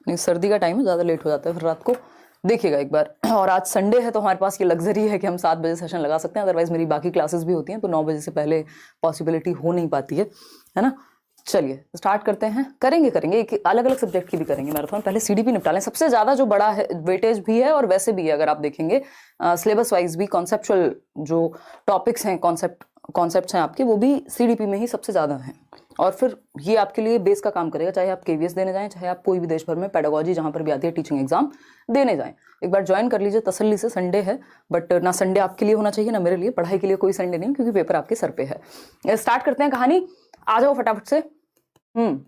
नहीं, सर्दी का टाइम है, ज़्यादा लेट हो जाता है फिर रात को। देखिएगा एक बार, और आज संडे है तो हमारे पास ये लग्जरी है कि हम 7 बजे सेशन लगा सकते हैं, अदरवाइज मेरी बाकी क्लासेस भी होती हैं तो 9 बजे से पहले पॉसिबिलिटी हो नहीं पाती है ना। चलिए स्टार्ट करते हैं, करेंगे एक अलग अलग सब्जेक्ट की भी करेंगे मैराथन। पहले सीडीपी निपटा लें, सबसे ज़्यादा जो बड़ा है वेटेज भी है और वैसे भी है, अगर आप देखेंगे सिलेबस वाइज भी कॉन्सेप्चुअल जो टॉपिक्स हैं, कॉन्सेप्ट्स हैं आपके, वो भी सीडीपी में ही सबसे ज़्यादा हैं। और फिर ये आपके लिए बेस का काम करेगा, चाहे आप केवीएस देने जाएं, चाहे आप कोई भी देश भर में पेडागोजी जहाँ पर भी आती है टीचिंग एग्जाम देने जाएं। एक बार ज्वाइन कर लीजिए तसल्ली से, संडे है बट ना संडे आपके लिए होना चाहिए ना मेरे लिए, पढ़ाई के लिए कोई संडे नहीं, क्योंकि पेपर आपके सर पे है। स्टार्ट करते हैं कहानी, आ जाओ फटाफट से। मैम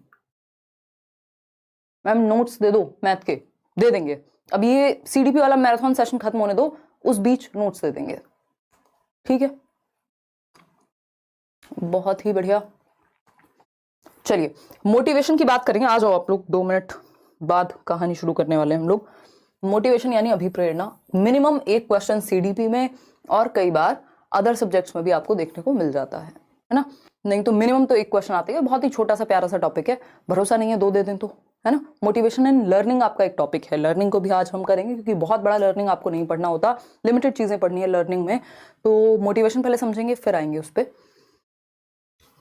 नोट्स दे दो मैथ के, दे देंगे। अब ये सीडीपी वाला मैराथन सेशन खत्म होने दो, उस बीच नोट्स दे देंगे, ठीक है? बहुत ही बढ़िया। चलिए मोटिवेशन की बात करेंगे, आ जाओ आप लोग, 2 मिनट बाद कहानी शुरू करने वाले हैं हम लोग। मोटिवेशन यानी अभिप्रेरणा, मिनिमम एक क्वेश्चन सीडीपी में और कई बार अदर सब्जेक्ट्स में भी आपको देखने को मिल जाता है ना। नहीं तो मिनिमम तो एक क्वेश्चन आते हैं, बहुत ही छोटा सा प्यारा सा टॉपिक है, भरोसा नहीं है 2 दे दें तो, है ना। मोटिवेशन एंड लर्निंग आपका एक टॉपिक है, लर्निंग को भी आज हम करेंगे क्योंकि बहुत बड़ा लर्निंग आपको नहीं पढ़ना होता, लिमिटेड चीजें पढ़नी है लर्निंग में। तो मोटिवेशन पहले समझेंगे फिर आएंगे उस पर।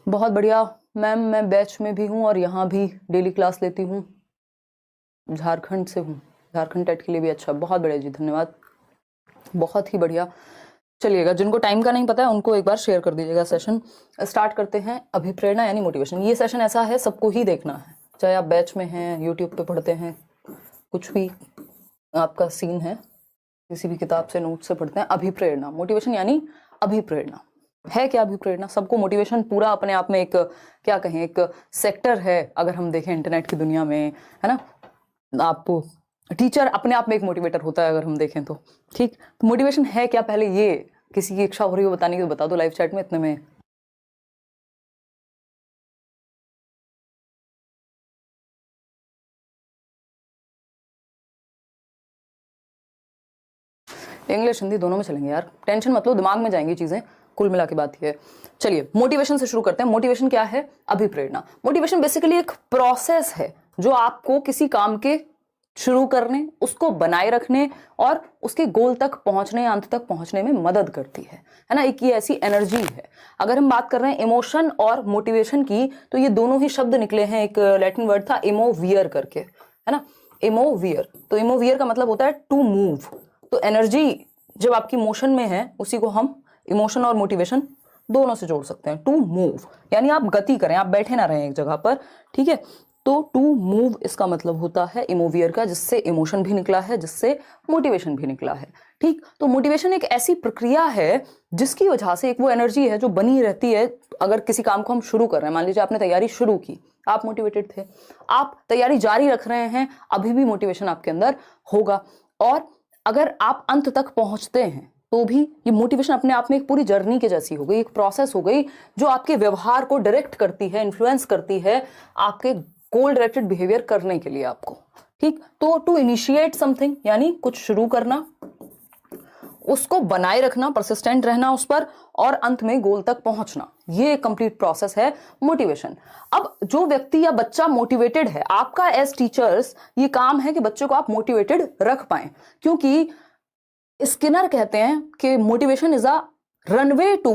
बहुत बढ़िया मैम, मैं बैच में भी हूँ और यहाँ भी डेली क्लास लेती हूँ, झारखंड से हूँ, झारखंड टेट के लिए भी। अच्छा, बहुत बढ़िया जी, धन्यवाद, बहुत ही बढ़िया। चलिएगा, जिनको टाइम का नहीं पता है उनको एक बार शेयर कर दीजिएगा सेशन। स्टार्ट करते हैं, अभिप्रेरणा यानी मोटिवेशन। ये सेशन ऐसा है सबको ही देखना है, चाहे आप बैच में हैं, यूट्यूब पे पढ़ते हैं, कुछ भी आपका सीन है, किसी भी किताब से नोट से पढ़ते हैं। अभिप्रेरणा, मोटिवेशन यानी अभिप्रेरणा है क्या? अभिप्रेरणा सबको, मोटिवेशन पूरा अपने आप में एक क्या कहें, एक सेक्टर है अगर हम देखें इंटरनेट की दुनिया में, है ना। आप टीचर अपने आप में एक मोटिवेटर होता है अगर हम देखें तो, ठीक। तो मोटिवेशन है क्या, पहले ये किसी की इच्छा हो रही हो बताने की तो बता दो लाइव चैट में, इतने में। इंग्लिश हिंदी दोनों में चलेंगे यार, टेंशन मत लो, दिमाग में जाएंगी चीजें, कुल मिला के बात ये है। चलिए मोटिवेशन से शुरू करते हैं। मोटिवेशन क्या है? अभिप्रेरणा। मोटिवेशन बेसिकली एक प्रोसेस है जो आपको किसी काम के शुरू करने, उसको बनाए रखने और उसके गोल तक पहुंचने, अंत तक पहुंचने में मदद करती है ना। एक ये ऐसी एनर्जी है। अगर हम बात कर रहे हैं इमोशन और मोटिवेशन की, तो ये दोनों ही शब्द निकले हैं, एक लैटिन वर्ड था इमोवियर करके, है ना, इमोवियर। तो इमोवियर का मतलब होता है टू मूव। तो एनर्जी जब आपकी मोशन में है, उसी को हम इमोशन और मोटिवेशन दोनों से जोड़ सकते हैं। टू मूव यानी आप गति करें, आप बैठे ना रहें एक जगह पर, ठीक है। तो टू मूव इसका मतलब होता है इमोवियर का, जिससे इमोशन भी निकला है, जिससे मोटिवेशन भी निकला है, ठीक। तो मोटिवेशन एक ऐसी प्रक्रिया है जिसकी वजह से एक वो एनर्जी है जो बनी रहती है। अगर किसी काम को हम शुरू कर रहे हैं, मान लीजिए आपने तैयारी शुरू की, आप मोटिवेटेड थे, आप तैयारी जारी रख रहे हैं, अभी भी मोटिवेशन आपके अंदर होगा। और अगर आप अंत तक पहुंचते हैं तो भी ये मोटिवेशन अपने आप में एक पूरी जर्नी के जैसी हो गई, एक प्रोसेस हो गई जो आपके व्यवहार को डायरेक्ट करती है, इन्फ्लुएंस करती है आपके गोल डायरेक्टेड बिहेवियर करने के लिए आपको, ठीक। तो टू इनिशिएट समथिंग यानी कुछ शुरू करना, उसको बनाए रखना, परसिस्टेंट रहना उस पर, और अंत में गोल तक पहुंचना, ये कंप्लीट प्रोसेस है मोटिवेशन। अब जो व्यक्ति या बच्चा मोटिवेटेड है, आपका एज टीचर्स ये काम है कि बच्चे को आप मोटिवेटेड रख पाए, क्योंकि स्किनर कहते हैं कि motivation is a runway to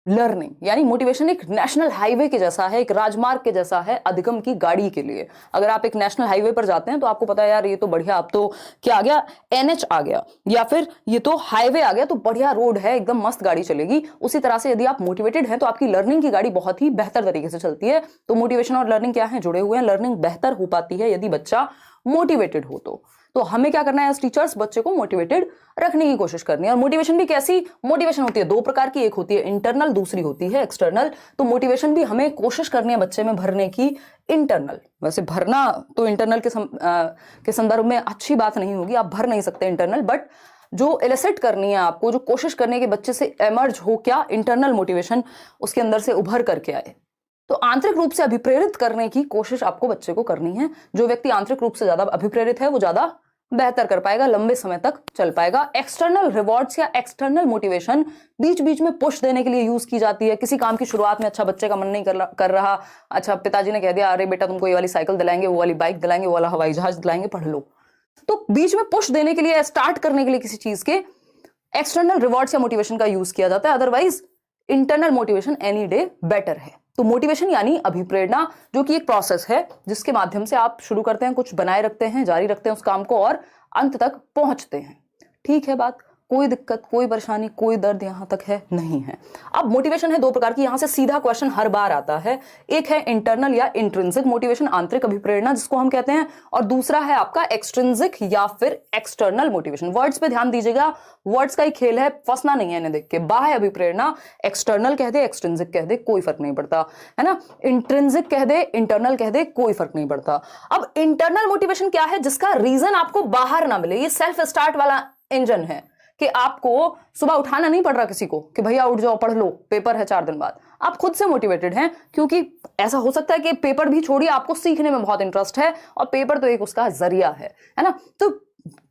learning. यानी मोटिवेशन एक नेशनल हाईवे के जैसा है, एक राजमार्ग के जैसा है अधिगम की गाड़ी के लिए। अगर आप एक नेशनल हाईवे पर जाते हैं तो आपको पता है यार ये तो बढ़िया, अब तो क्या आ गया, एनएच आ गया, या फिर ये तो हाईवे आ गया, तो बढ़िया रोड है, एकदम मस्त गाड़ी चलेगी। उसी तरह से यदि आप मोटिवेटेड हैं तो आपकी लर्निंग की गाड़ी बहुत ही बेहतर तरीके से चलती है। तो मोटिवेशन और लर्निंग क्या है, जुड़े हुए हैं। लर्निंग बेहतर हो पाती है यदि बच्चा मोटिवेटेड हो तो हमें क्या करना है एज टीचर्स, बच्चे को मोटिवेटेड रखने की कोशिश करनी है। और मोटिवेशन भी कैसी मोटिवेशन होती है, 2 प्रकार की, एक होती है इंटरनल, दूसरी होती है एक्सटर्नल। तो मोटिवेशन भी हमें कोशिश करनी है बच्चे में भरने की इंटरनल। वैसे भरना तो इंटरनल के संदर्भ में अच्छी बात नहीं होगी, आप भर नहीं सकते इंटरनल, बट जो एलिसिट करनी है आपको, जो कोशिश करने के बच्चे से एमर्ज हो क्या, इंटरनल मोटिवेशन उसके अंदर से उभर करके आए। तो आंतरिक रूप से अभिप्रेरित करने की कोशिश आपको बच्चे को करनी है। जो व्यक्ति आंतरिक रूप से ज्यादा अभिप्रेरित है वो ज्यादा बेहतर कर पाएगा, लंबे समय तक चल पाएगा। एक्सटर्नल रिवॉर्ड्स या एक्सटर्नल मोटिवेशन बीच बीच में पुश देने के लिए यूज की जाती है। किसी काम की शुरुआत में अच्छा बच्चे का मन नहीं कर रहा, अच्छा पिताजी ने कह दिया अरे बेटा तुमको ये वाली साइकिल दिलाएंगे, वो वाली बाइक दिलाएंगे, वो वाला हवाई जहाज दिलाएंगे, पढ़ लो। तो बीच में पुश देने के लिए, स्टार्ट करने के लिए किसी चीज के एक्सटर्नल रिवॉर्ड्स या मोटिवेशन का यूज किया जाता है। Otherwise internal motivation any day better है। तो मोटिवेशन यानी अभिप्रेरणा, जो कि एक प्रोसेस है जिसके माध्यम से आप शुरू करते हैं, कुछ बनाए रखते हैं, जारी रखते हैं उस काम को और अंत तक पहुंचते हैं। ठीक है बात, कोई दिक्कत, कोई परेशानी, कोई दर्द यहां तक है नहीं है। अब मोटिवेशन है दो प्रकार की, यहां से सीधा क्वेश्चन हर बार आता है। एक है इंटरनल या इंट्रिंसिक मोटिवेशन, आंतरिक अभिप्रेरणा जिसको हम कहते हैं, और दूसरा है आपका एक्सट्रिंसिक या फिर एक्सटर्नल मोटिवेशन। वर्ड्स पे ध्यान दीजिएगा, वर्ड्स का ही खेल है, फंसना नहीं है इन्हें देख के। बाह्य अभिप्रेरणा, एक्सटर्नल कह दे, एक्सट्रिंसिक कह दे, कोई फर्क नहीं पड़ता, है ना। इंट्रिंसिक कह दे, इंटरनल कह दे, कोई फर्क नहीं पड़ता। अब इंटरनल मोटिवेशन क्या है? जिसका रीजन आपको बाहर ना मिले। ये सेल्फ स्टार्ट वाला इंजन है कि आपको सुबह उठाना नहीं पड़ रहा किसी को कि भैया उठ जाओ पढ़ लो, पेपर है 4 दिन बाद। आप खुद से मोटिवेटेड हैं, क्योंकि ऐसा हो सकता है कि पेपर भी छोड़िए, आपको सीखने में बहुत इंटरेस्ट है और पेपर तो एक उसका जरिया है ना। तो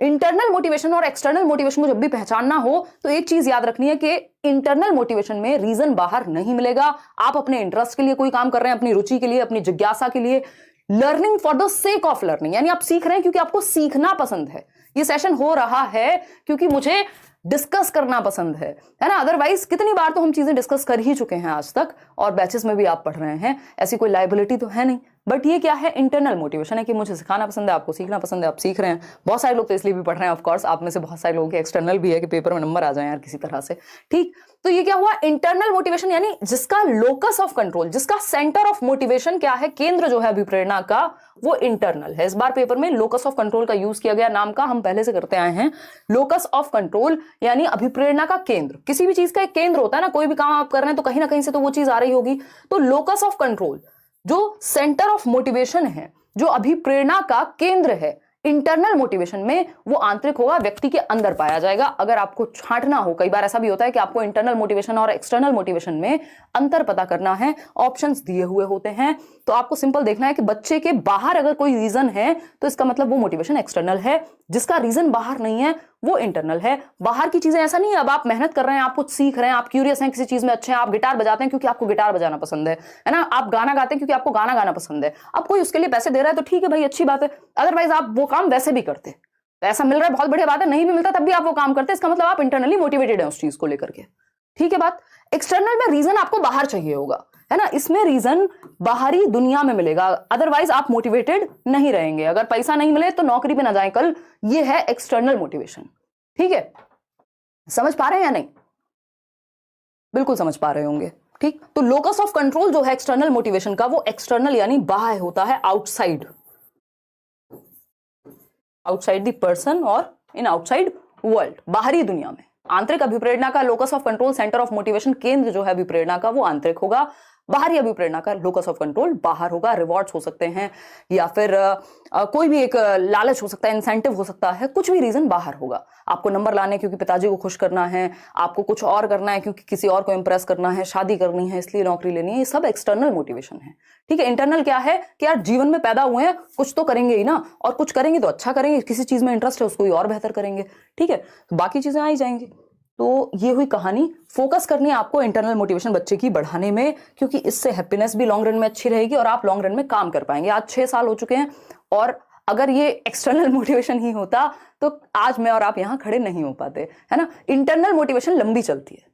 इंटरनल मोटिवेशन और एक्सटर्नल मोटिवेशन को जब भी पहचानना हो तो एक चीज याद रखनी है कि इंटरनल मोटिवेशन में रीजन बाहर नहीं मिलेगा। आप अपने इंटरेस्ट के लिए कोई काम कर रहे हैं, अपनी रुचि के लिए, अपनी जिज्ञासा के लिए, learning for the sake of learning, यानी आप सीख रहे हैं क्योंकि आपको सीखना पसंद है। ये सेशन हो रहा है क्योंकि मुझे डिस्कस करना पसंद है ना। अदरवाइज कितनी बार तो हम चीजें डिस्कस कर ही चुके हैं आज तक, और बैचेस में भी आप पढ़ रहे हैं, ऐसी कोई लाइबिलिटी तो है नहीं। बट ये क्या है? इंटरनल मोटिवेशन है कि मुझे सिखाना पसंद है, आपको सीखना पसंद है, आप सीख रहे हैं। बहुत सारे लोग तो इसलिए भी पढ़ रहे हैं, ऑफ कोर्स आप में से बहुत सारे लोगों के एक्सटर्नल भी है कि पेपर में नंबर आ जाए यार किसी तरह से। ठीक, तो ये क्या हुआ? इंटरनल मोटिवेशन यानी जिसका लोकस ऑफ कंट्रोल, जिसका सेंटर ऑफ मोटिवेशन क्या है, केंद्र जो है अभिप्रेरणा का, वो इंटरनल है। इस बार पेपर में लोकस ऑफ कंट्रोल का यूज किया गया, नाम का हम पहले से करते आए हैं। लोकस ऑफ कंट्रोल यानी अभिप्रेरणा का केंद्र। किसी भी चीज का एक केंद्र होता है ना, कोई भी काम आप कर रहे हैं तो कहीं ना कहीं से तो वो चीज आ रही होगी। तो लोकस ऑफ कंट्रोल जो सेंटर ऑफ मोटिवेशन है, जो अभिप्रेरणा का केंद्र है इंटरनल मोटिवेशन में, वो आंतरिक होगा, व्यक्ति के अंदर पाया जाएगा। अगर आपको छांटना हो, कई बार ऐसा भी होता है कि आपको इंटरनल मोटिवेशन और एक्सटर्नल मोटिवेशन में अंतर पता करना है, ऑप्शंस दिए हुए होते हैं, तो आपको सिंपल देखना है कि बच्चे के बाहर अगर कोई रीजन है तो इसका मतलब वो मोटिवेशन एक्सटर्नल है, जिसका रीजन बाहर नहीं है वो इंटरनल है। बाहर की चीजें ऐसा नहीं है, अब आप मेहनत कर रहे हैं, आप कुछ सीख रहे हैं, आप क्यूरियस हैं किसी चीज में, अच्छे हैं, आप गिटार बजाते हैं क्योंकि आपको गिटार बजाना पसंद है ना, आप गाना गाते हैं क्योंकि आपको गाना गाना पसंद है। अब कोई उसके लिए पैसे दे रहा है तो ठीक है भाई, अच्छी बात है। अदरवाइज आप वो काम वैसे भी करते, पैसा मिल रहा है बहुत बढ़िया बात है, नहीं भी मिलता तब भी आप वो काम करते, इसका मतलब आप इंटरनली मोटिवेटेड है उस चीज को लेकर के। ठीक है बात। एक्सटर्नल में रीजन आपको बाहर चाहिए होगा, है ना, इसमें रीजन बाहरी दुनिया में मिलेगा, अदरवाइज आप मोटिवेटेड नहीं रहेंगे। अगर पैसा नहीं मिले तो नौकरी पे ना जाए कल, ये है एक्सटर्नल मोटिवेशन। ठीक है, समझ पा रहे हैं या नहीं? बिल्कुल समझ पा रहे होंगे। ठीक, तो लोकस ऑफ कंट्रोल जो है एक्सटर्नल मोटिवेशन का, वो एक्सटर्नल यानी बाहर होता है, आउटसाइड, आउटसाइड द पर्सन और इन आउटसाइड वर्ल्ड, बाहरी दुनिया में। आंतरिक अभिप्रेरणा का locus of control, centre of motivation, केंद्र जो है अभिप्रेरणा का, वो आंतरिक होगा। बाहरी अभिप्रेरणा का लोकस ऑफ कंट्रोल बाहर होगा। रिवॉर्ड्स हो सकते हैं या फिर कोई भी एक लालच हो सकता है, इंसेंटिव हो सकता है, कुछ भी रीजन बाहर होगा। आपको नंबर लाने क्योंकि पिताजी को खुश करना है, आपको कुछ और करना है क्योंकि किसी और को इंप्रेस करना है, शादी करनी है इसलिए नौकरी लेनी है, ये सब एक्सटर्नल मोटिवेशन है। ठीक है, इंटरनल क्या है कि यार जीवन में पैदा हुए हैं, कुछ तो करेंगे ही ना, और कुछ करेंगे तो अच्छा करेंगे, किसी चीज में इंटरेस्ट है उसको ही और बेहतर करेंगे। ठीक है, तो बाकी चीजें आ ही जाएंगी। तो ये हुई कहानी। फोकस करनी है आपको इंटरनल मोटिवेशन बच्चे की बढ़ाने में, क्योंकि इससे हैप्पीनेस भी लॉन्ग रन में अच्छी रहेगी और आप लॉन्ग रन में काम कर पाएंगे। आज 6 साल हो चुके हैं, और अगर ये एक्सटर्नल मोटिवेशन ही होता तो आज मैं और आप यहां खड़े नहीं हो पाते, है ना। इंटरनल मोटिवेशन लंबी चलती है,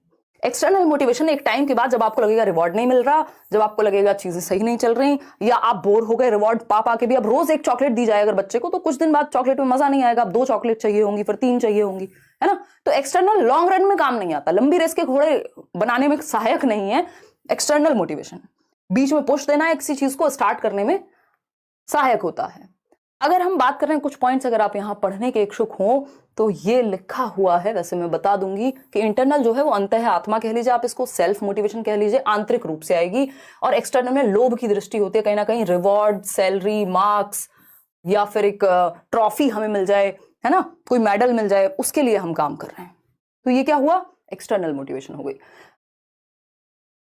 एक्सटर्नल मोटिवेशन एक टाइम के बाद जब आपको लगेगा रिवॉर्ड नहीं मिल रहा, जब आपको लगेगा चीजें सही नहीं चल रही, या आप बोर हो गए रिवॉर्ड पा पा के भी, अब रोज एक चॉकलेट दी जाए अगर बच्चे को, तो कुछ दिन बाद चॉकलेट में मजा नहीं आएगा, अब 2 चॉकलेट चाहिए होंगी, फिर 3 चाहिए होंगी, है ना। तो एक्सटर्नल लॉन्ग रन में काम नहीं आता, लंबी रेस के घोड़े बनाने में सहायक नहीं है एक्सटर्नल मोटिवेशन। बीच में पुश देना है किसी चीज को स्टार्ट करने में सहायक होता है। अगर हम बात कर रहे हैं कुछ पॉइंट्स, अगर आप यहां पढ़ने के इच्छुक हो तो ये लिखा हुआ है, वैसे मैं बता दूंगी कि इंटरनल जो है वो अंतः आत्मा कह लीजिए, आप इसको सेल्फ मोटिवेशन कह लीजिए, आंतरिक रूप से आएगी, और एक्सटर्नल में लोभ की दृष्टि होती है, कहीं ना कहीं रिवॉर्ड, सैलरी, मार्क्स, या फिर एक ट्रॉफी हमें मिल जाए, है ना, कोई मेडल मिल जाए, उसके लिए हम काम कर रहे हैं। तो ये क्या हुआ? एक्सटर्नल मोटिवेशन हो गई।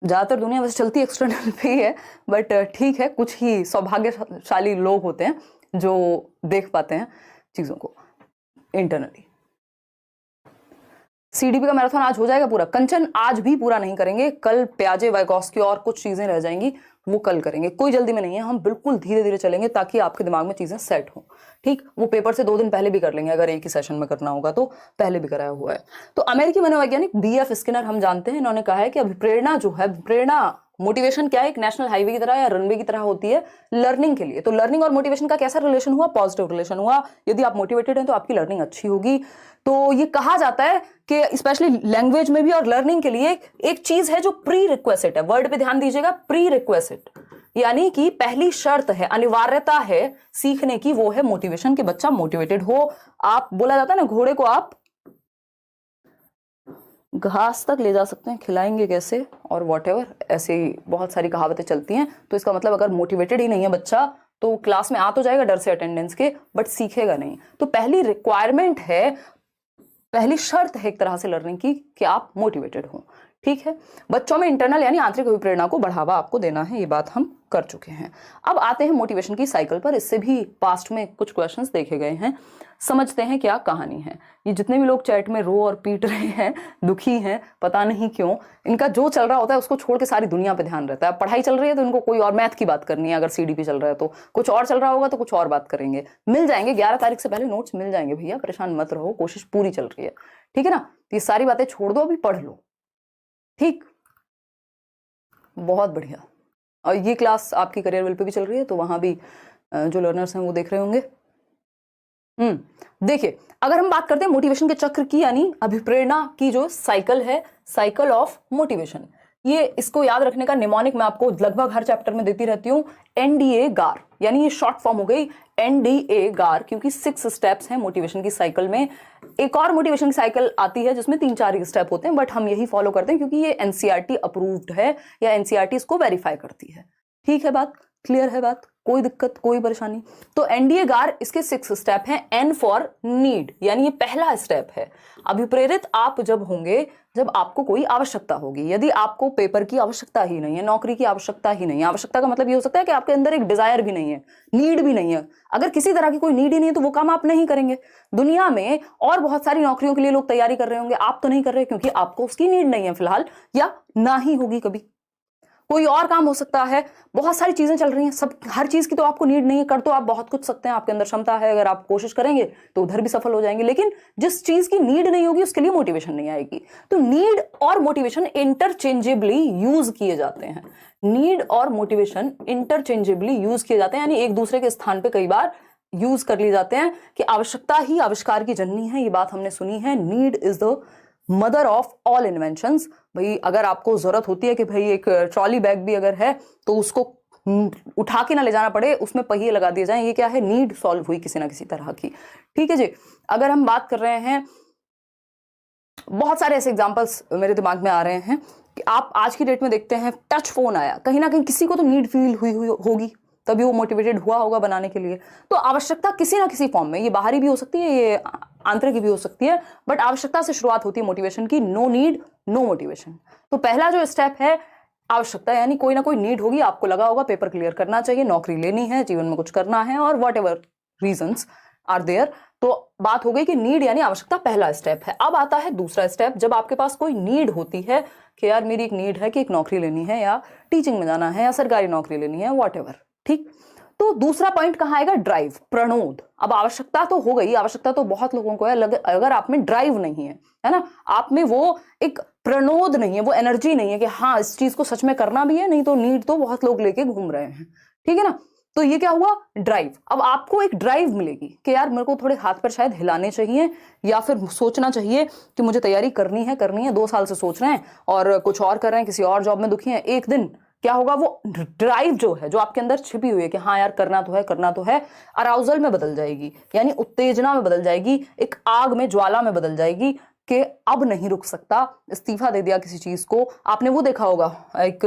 ज्यादातर दुनिया वैसे चलती एक्सटर्नल पे ही है, बट ठीक है, कुछ ही सौभाग्यशाली लोग होते हैं जो देख पाते हैं चीजों को। इंटरनली। सीडीपी का मैराथन आज हो जाएगा पूरा। कंचन आज भी पूरा नहीं करेंगे, कल प्याजे वाइगॉस्की और कुछ चीजें रह जाएंगी, वो कल करेंगे। कोई जल्दी में नहीं है, हम बिल्कुल धीरे धीरे चलेंगे ताकि आपके दिमाग में चीजें सेट हो। ठीक, वो पेपर से 2 दिन पहले भी कर लेंगे, अगर एक ही सेशन में करना होगा तो पहले भी कराया हुआ है। तो अमेरिकी मनोवैज्ञानिक बीएफ स्किनर हम जानते हैं, इन्होंने कहा है कि अभिप्रेरणा जो है, प्रेरणा मोटिवेशन क्या है, एक नेशनल हाईवे की तरह या रनवे की तरह होती है लर्निंग के लिए। तो लर्निंग और मोटिवेशन का कैसा रिलेशन हुआ? पॉजिटिव रिलेशन हुआ। यदि आप मोटिवेटेड हैं तो आपकी लर्निंग अच्छी होगी। तो ये कहा जाता है कि स्पेशली लैंग्वेज में भी और लर्निंग के लिए एक चीज है जो प्री रिक्वेसिट है। वर्ड पे ध्यान दीजिएगा, प्री रिक्वेसिट, यानी कि पहली शर्त है, अनिवार्यता है सीखने की, वो है मोटिवेशन, कि बच्चा मोटिवेटेड हो। आप, बोला जाता है ना, घोड़े को आप घास तक ले जा सकते हैं, खिलाएंगे कैसे, और वॉटेवर, ऐसे ही बहुत सारी कहावतें चलती हैं। तो इसका मतलब अगर मोटिवेटेड ही नहीं है बच्चा तो क्लास में आ तो जाएगा डर से अटेंडेंस के, बट सीखेगा नहीं। तो पहली रिक्वायरमेंट है, पहली शर्त है एक तरह से लर्निंग की, कि आप मोटिवेटेड हो। ठीक है, बच्चों में इंटरनल यानी आंतरिक अभिप्रेरणा को बढ़ावा आपको देना है, ये बात हम कर चुके हैं। अब आते हैं मोटिवेशन की साइकिल पर। इससे भी पास्ट में कुछ क्वेश्चंस देखे गए हैं, समझते हैं क्या कहानी है। ये जितने भी लोग चैट में रो और पीट रहे हैं, दुखी हैं, पता नहीं क्यों, इनका जो चल रहा होता है उसको छोड़ के सारी दुनिया पे ध्यान रहता है। पढ़ाई चल रही है तो इनको कोई और मैथ की बात करनी है, अगर सीडीपी चल रहा है तो कुछ और चल रहा होगा तो कुछ और बात करेंगे। मिल जाएंगे 11 तारीख से पहले नोट्स मिल जाएंगे भैया, परेशान मत रहो, कोशिश पूरी चल रही है। ठीक है ना, ये सारी बातें छोड़ दो, अभी पढ़ लो। ठीक, बहुत बढ़िया। और ये क्लास आपकी करियर वेल पे भी चल रही है, तो वहां भी जो लर्नर्स हैं वो देख रहे होंगे। देखिए, अगर हम बात करते हैं मोटिवेशन के चक्र की, यानी अभिप्रेरणा की जो साइकिल है, साइकिल ऑफ मोटिवेशन, ये इसको याद रखने का निमोनिक मैं आपको लगभग हर चैप्टर में देती रहती हूँ, एनडीए गार, यानी ये शॉर्ट फॉर्म हो गई एनडीए गार, क्योंकि 6 स्टेप्स हैं मोटिवेशन की साइकिल में। एक और मोटिवेशन की साइकिल आती है जिसमें 3-4 स्टेप होते हैं, बट हम यही फॉलो करते हैं क्योंकि ये एनसीईआरटी अप्रूव्ड है, या एनसीईआरटी इसको वेरीफाई करती है। ठीक है, बात क्लियर है, बात कोई दिक्कत कोई परेशानी। तो एनडीए गार, इसके 6 स्टेप हैं। एन फॉर नीड, यानी ये पहला स्टेप है। अभिप्रेरित आप जब होंगे जब आपको कोई आवश्यकता होगी। यदि आपको पेपर की आवश्यकता ही नहीं है, नौकरी की आवश्यकता ही नहीं है, आवश्यकता का मतलब ये हो सकता है कि आपके अंदर एक डिजायर भी नहीं है, नीड भी नहीं है। अगर किसी तरह की कोई नीड ही नहीं है तो वो काम आप नहीं करेंगे। दुनिया में और बहुत सारी नौकरियों के लिए लोग तैयारी कर रहे होंगे, आप तो नहीं कर रहे क्योंकि आपको उसकी नीड नहीं है फिलहाल, या ना ही होगी कभी। कोई और काम हो सकता है, बहुत सारी चीजें चल रही हैं, सब, हर चीज की तो आपको नीड नहीं है, कर तो आप बहुत कुछ सकते हैं, आपके अंदर क्षमता है, अगर आप कोशिश करेंगे तो उधर भी सफल हो जाएंगे। लेकिन जिस चीज की नीड नहीं होगी उसके लिए मोटिवेशन नहीं आएगी। तो नीड और मोटिवेशन इंटरचेंजेबली यूज किए जाते हैं, नीड और मोटिवेशन इंटरचेंजेबली यूज किए जाते हैं, यानी एक दूसरे के स्थान पर कई बार यूज कर लिए जाते हैं, कि आवश्यकता ही आविष्कार की जननी है, ये बात हमने सुनी है। Need is the mother of all inventions. भाई अगर आपको जरूरत होती है कि भाई एक ट्रॉली बैग भी अगर है तो उसको उठा के ना ले जाना पड़े, उसमें पहिए लगा दिए जाएं, ये क्या है, नीड सॉल्व हुई किसी ना किसी तरह की। ठीक है जी। अगर हम बात कर रहे हैं, बहुत सारे ऐसे एग्जांपल्स मेरे दिमाग में आ रहे हैं कि आप आज की डेट में देखते हैं टच फोन आया, कहीं ना कहीं किसी को तो नीड फील हुई होगी, तभी वो मोटिवेटेड हुआ होगा बनाने के लिए। तो आवश्यकता किसी ना किसी फॉर्म में, ये बाहरी भी हो सकती है, ये आंतरिक भी हो सकती है, बट आवश्यकता से शुरुआत होती है मोटिवेशन की। No need no motivation. तो पहला जो स्टेप है आवश्यकता, यानी कोई ना कोई नीड होगी, आपको लगा होगा पेपर क्लियर करना चाहिए, नौकरी लेनी है, जीवन में कुछ करना है, और whatever reasons are there. तो बात हो गई कि नीड यानी आवश्यकता पहला स्टेप है। अब आता है दूसरा स्टेप, जब आपके पास कोई नीड होती है कि यार मेरी एक नीड है कि एक नौकरी लेनी है, या टीचिंग में जाना है, या सरकारी नौकरी लेनी है, वॉट एवर। ठीक, तो दूसरा पॉइंट कहां आएगा, ड्राइव, प्रणोद। अब आवश्यकता तो हो गई, आवश्यकता तो बहुत लोगों को है, अगर आप में ड्राइव नहीं है ना, आप में वो एक प्रणोद नहीं है, वो एनर्जी नहीं है कि हाँ इस चीज को सच में करना भी है, नहीं तो नीड तो बहुत लोग लेके घूम रहे हैं। ठीक है ना, तो ये क्या हुआ, ड्राइव। अब आपको एक ड्राइव मिलेगी कि यार मेरे को थोड़े हाथ पर शायद हिलाने चाहिए, या फिर सोचना चाहिए कि मुझे तैयारी करनी है। 2 साल से सोच रहे हैं और कुछ और कर रहे हैं, किसी और जॉब में दुखी हैं, एक दिन क्या होगा, वो ड्राइव जो है, जो आपके अंदर छिपी हुई है कि हाँ यार करना तो है, अराउजल में बदल जाएगी, यानी उत्तेजना में बदल जाएगी, एक आग में, ज्वाला में बदल जाएगी कि अब नहीं रुक सकता, इस्तीफा दे दिया किसी चीज को। आपने वो देखा होगा, एक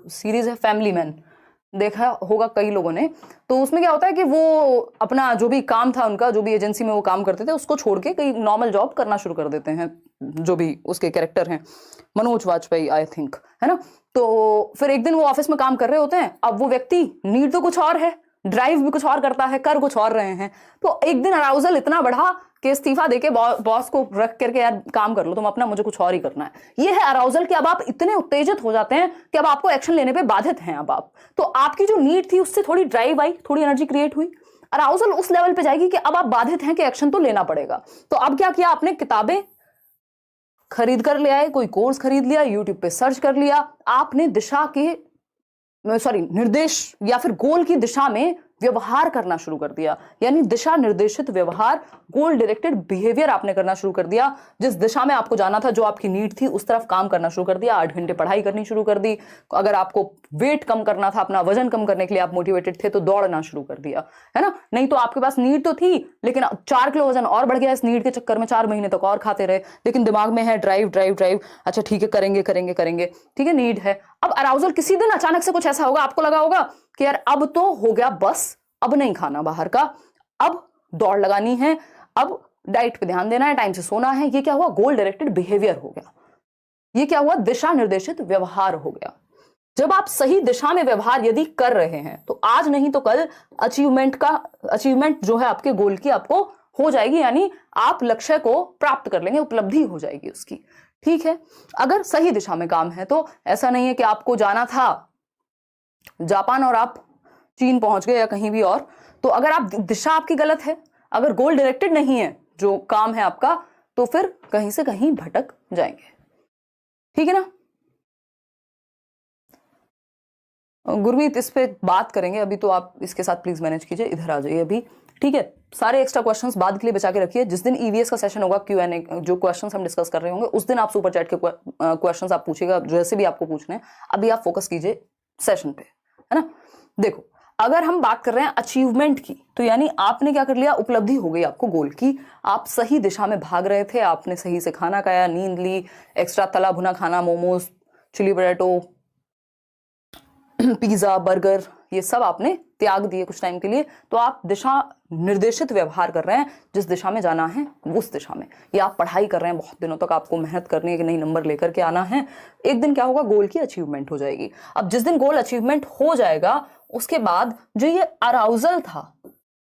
सीरीज है फैमिली मैन, देखा होगा कई लोगों ने। तो उसमें क्या होता है कि वो अपना जो भी काम था उनका, जो भी एजेंसी में वो काम करते थे, उसको छोड़ के कई नॉर्मल जॉब करना शुरू कर देते हैं, जो भी उसके कैरेक्टर हैं, मनोज वाजपेयी आई थिंक, है ना। तो फिर एक दिन वो ऑफिस में काम कर रहे होते हैं, अब वो व्यक्ति, नीड तो कुछ और है, ड्राइव भी कुछ और करता है, कर कुछ और रहे हैं। तो एक दिन अराउजल इतना बढ़ा कि इस्तीफा देके बॉस को रख करके यार काम कर लो तुम अपना, मुझे कुछ और ही करना है। ये है अराउजल कि अब आप इतने उत्तेजित हो जाते हैं कि अब आपको एक्शन लेने पे बाधित हैं। अब आप, तो आपकी जो नीड थी उससे थोड़ी ड्राइव आई, थोड़ी एनर्जी क्रिएट हुई, अराउजल उस लेवल पे जाएगी कि अब आप बाधित हैं कि एक्शन तो लेना पड़ेगा। तो अब क्या किया आपने, किताबें खरीद कर ले आए, कोई कोर्स खरीद लिया, यूट्यूब पे सर्च कर लिया, आपने दिशा के निर्देश या फिर गोल की दिशा में व्यवहार करना शुरू कर दिया। यानी दिशा निर्देशित व्यवहार, गोल डायरेक्टेड बिहेवियर आपने करना शुरू कर दिया। जिस दिशा में आपको जाना था, जो आपकी नीड थी, उस तरफ काम करना शुरू कर दिया। 8 घंटे पढ़ाई करनी शुरू कर दी। अगर आपको वेट कम करना था, अपना वजन कम करने के लिए आप मोटिवेटेड थे, तो दौड़ना शुरू कर दिया, है ना। नहीं तो आपके पास नीड तो थी, लेकिन 4 किलो वजन और बढ़ गया इस नीड के चक्कर में। 4 महीने तक और खाते रहे, लेकिन दिमाग में है ड्राइव ड्राइव ड्राइव। अच्छा ठीक है, करेंगे करेंगे करेंगे, ठीक है, नीड है। अब अराउजल किसी दिन अचानक से कुछ ऐसा होगा, आपको लगा होगा कि यार अब तो हो गया बस, अब नहीं खाना बाहर का, अब दौड़ लगानी है, अब डाइट पे ध्यान देना है, टाइम से सोना है। ये क्या हुआ, गोल डायरेक्टेड बिहेवियर हो गया। ये क्या हुआ, दिशा निर्देशित व्यवहार हो गया। जब आप सही दिशा में व्यवहार यदि कर रहे हैं, तो आज नहीं तो कल अचीवमेंट जो है आपके गोल की आपको हो जाएगी। यानी आप लक्ष्य को प्राप्त कर लेंगे, उपलब्धि हो जाएगी उसकी। ठीक है, अगर सही दिशा में काम है तो ऐसा नहीं है कि आपको जाना था जापान और आप चीन पहुंच गए या कहीं भी और। तो अगर आप दिशा आपकी गलत है, अगर गोल डायरेक्टेड नहीं है जो काम है आपका, तो फिर कहीं से कहीं भटक जाएंगे। ठीक है ना। गुरमीत इस पे बात करेंगे, अभी तो आप इसके साथ प्लीज मैनेज कीजिए, इधर आ जाइए अभी। ठीक है, सारे एक्स्ट्रा क्वेश्चंस बाद के लिए बचा के रखिए। जिस दिन ईवीएस का सेशन होगा, Q&A जो क्वेश्चंस हम डिस्कस कर रहे होंगे, उस दिन आप सुपर चैट के क्वेश्चंस आप पूछिएगा, जैसे भी आपको पूछने हैं। अभी आप फोकस कीजिए सेशन पे, है ना। देखो, अगर हम बात कर रहे हैं अचीवमेंट की, तो यानी आपने क्या कर लिया, उपलब्धि हो गई आपको गोल की। आप सही दिशा में भाग रहे थे, आपने सही से खाना खाया, नींद ली, एक्स्ट्रा तला भुना खाना, momos, chilli potato, pizza, burger, ये सब आपने त्याग दिए कुछ टाइम के लिए। तो आप दिशा निर्देशित व्यवहार कर रहे हैं, जिस दिशा में जाना है उस दिशा में। या आप पढ़ाई कर रहे हैं बहुत दिनों तक, आपको मेहनत करनी है कि नहीं, नंबर लेकर के आना है। एक दिन क्या होगा, गोल की अचीवमेंट हो जाएगी। अब जिस दिन गोल अचीवमेंट हो जाएगा, उसके बाद जो ये अराउजल था,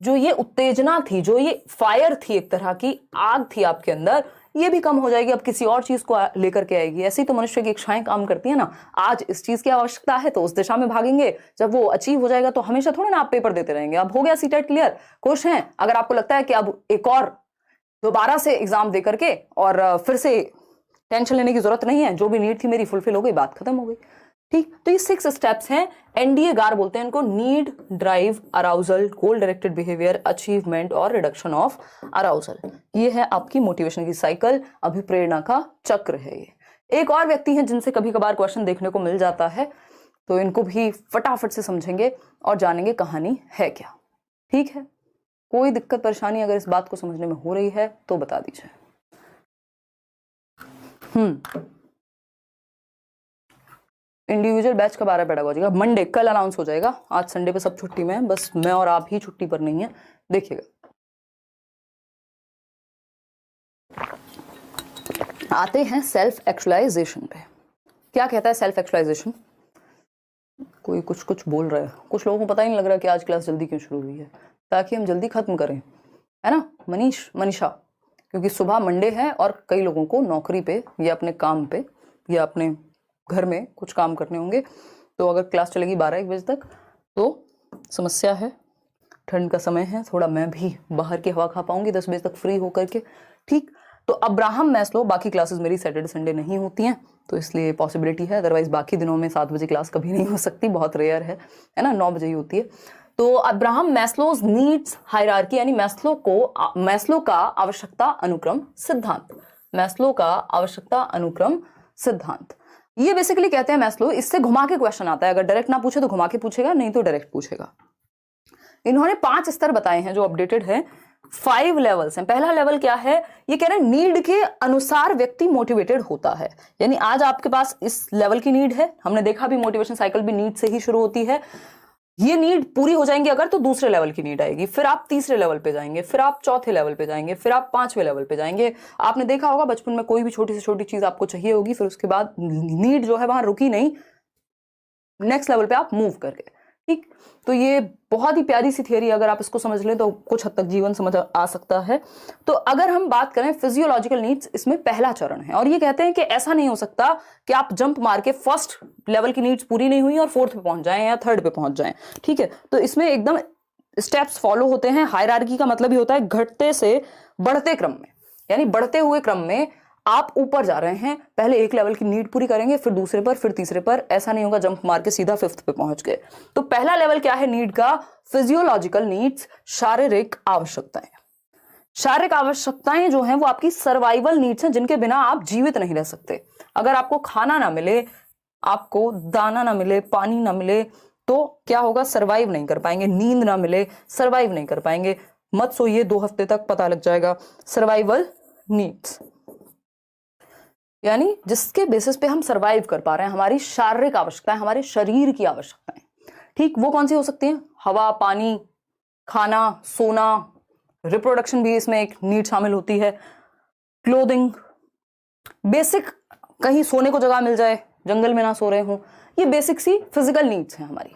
जो ये उत्तेजना थी, जो ये फायर थी, एक तरह की आग थी आपके अंदर, ये भी कम हो जाएगी। अब किसी और चीज को लेकर के आएगी। ऐसी तो मनुष्य की इच्छाएं काम करती है ना। आज इस चीज की आवश्यकता है तो उस दिशा में भागेंगे, जब वो अचीव हो जाएगा तो हमेशा थोड़ा ना आप पेपर देते रहेंगे। अब हो गया सीटेट क्लियर, खुश हैं। अगर आपको लगता है कि अब एक और दोबारा से एग्जाम दे करके और फिर से टेंशन लेने की जरूरत नहीं है, जो भी नीड थी मेरी फुलफिल हो गई, बात खत्म हो गई। ठीक, तो ये 6 स्टेप्स हैं, एनडीए गार बोलते हैं इनको। नीड, ड्राइव, अराउजल, गोल डायरेक्टेड बिहेवियर, अचीवमेंट और रिडक्शन ऑफ अराउजल। ये है आपकी मोटिवेशन की साइकिल, अभिप्रेरणा का चक्र है ये। एक और व्यक्ति हैं जिनसे कभी कभार क्वेश्चन देखने को मिल जाता है, तो इनको भी फटाफट से समझेंगे और जानेंगे कहानी है क्या। ठीक है, कोई दिक्कत परेशानी अगर इस बात को समझने में हो रही है तो बता दीजिए। इंडिविजुअल बैच कब आ रहा है पेडागोजी का? मंडे, कल अनाउंस हो जाएगा। आज संडे पे सब छुट्टी में है, बस मैं और आप ही छुट्टी पर नहीं है। देखिएगा, आते हैं सेल्फ एक्चुअलाइजेशन पे। क्या कहता है सेल्फ एक्चुअलाइजेशन? कोई कुछ कुछ बोल रहा है, कुछ लोगों को पता ही नहीं लग रहा कि आज क्लास जल्दी क्यों शुरू हुई है, ताकि हम जल्दी खत्म करें, है ना मनीषा? क्योंकि सुबह मंडे है और कई लोगों को नौकरी पे या अपने काम पे या अपने घर में कुछ काम करने होंगे। तो अगर क्लास चलेगी 12-1 बजे तक तो समस्या है। ठंड का समय है, थोड़ा मैं भी बाहर की हवा खा पाऊंगी 10 बजे तक फ्री होकर के। ठीक, तो अब्राहम मैस्लो, बाकी क्लासेस मेरी सैटरडे संडे नहीं होती हैं, तो इसलिए पॉसिबिलिटी है। अदरवाइज बाकी दिनों में 7 बजे क्लास कभी नहीं हो सकती, बहुत रेयर है ना, 9 बजे ही होती है। तो अब्राहम मैस्लोज नीड्स हायरार्की, यानी मैस्लो का आवश्यकता अनुक्रम सिद्धांत, मैस्लो का आवश्यकता अनुक्रम सिद्धांत, ये बेसिकली कहते हैं मैस्लो। इससे घुमा के क्वेश्चन आता है, अगर डायरेक्ट ना पूछे तो घुमा के पूछेगा, नहीं तो डायरेक्ट पूछेगा। इन्होंने 5 स्तर बताए हैं जो अपडेटेड है, 5 लेवल्स हैं। पहला लेवल क्या है, ये कह रहे हैं नीड के अनुसार व्यक्ति मोटिवेटेड होता है। यानी आज आपके पास इस लेवल की नीड है, हमने देखा भी मोटिवेशन साइकिल भी नीड से ही शुरू होती है। ये नीड पूरी हो जाएंगी अगर, तो दूसरे लेवल की नीड आएगी, फिर आप तीसरे लेवल पे जाएंगे, फिर आप चौथे लेवल पे जाएंगे, फिर आप 5वें लेवल पे जाएंगे। आपने देखा होगा बचपन में कोई भी छोटी से छोटी चीज आपको चाहिए होगी, फिर उसके बाद नीड जो है वहां रुकी नहीं, नेक्स्ट लेवल पे आप मूव करके। ठीक, तो ये बहुत ही प्यारी सी थियरी, अगर आप इसको समझ लें तो कुछ हद तक जीवन समझ आ सकता है। तो अगर हम बात करें फिजियोलॉजिकल नीड्स, इसमें पहला चरण है, और ये कहते हैं कि ऐसा नहीं हो सकता कि आप जंप मार के फर्स्ट लेवल की नीड्स पूरी नहीं हुई और फोर्थ पे पहुंच जाएं या थर्ड पे पहुंच जाएं। ठीक है, तो इसमें एकदम स्टेप्स फॉलो होते हैं। हायरार्की का मतलब ही होता है घटते से बढ़ते क्रम में, यानी बढ़ते हुए क्रम में आप ऊपर जा रहे हैं, पहले एक लेवल की नीड पूरी करेंगे, फिर दूसरे पर, फिर तीसरे पर, ऐसा नहीं होगा जंप मार के सीधा फिफ्थ पे पहुंच गए। तो पहला लेवल क्या है नीड का? फिजियोलॉजिकल नीड्स, शारीरिक आवश्यकताएं। शारीरिक आवश्यकताएं जो हैं वो आपकी सर्वाइवल नीड्स हैं, जिनके बिना आप जीवित नहीं रह सकते। अगर आपको खाना ना मिले, आपको दाना ना मिले, पानी ना मिले, तो क्या होगा? सर्वाइव नहीं कर पाएंगे। नींद ना मिले, सर्वाइव नहीं कर पाएंगे। मत सोइए, 2 हफ्ते तक पता लग जाएगा। सर्वाइवल नीड्स यानी जिसके बेसिस पे हम सर्वाइव कर पा रहे हैं, हमारी शारीरिक आवश्यकताएं, हमारे शरीर की आवश्यकताएं। ठीक, वो कौन सी हो सकती हैं? हवा, पानी, खाना, सोना, रिप्रोडक्शन भी इसमें एक नीड शामिल होती है। क्लोथिंग, बेसिक, कहीं सोने को जगह मिल जाए, जंगल में ना सो रहे हो, ये बेसिक सी फिजिकल नीड्स हैं हमारी।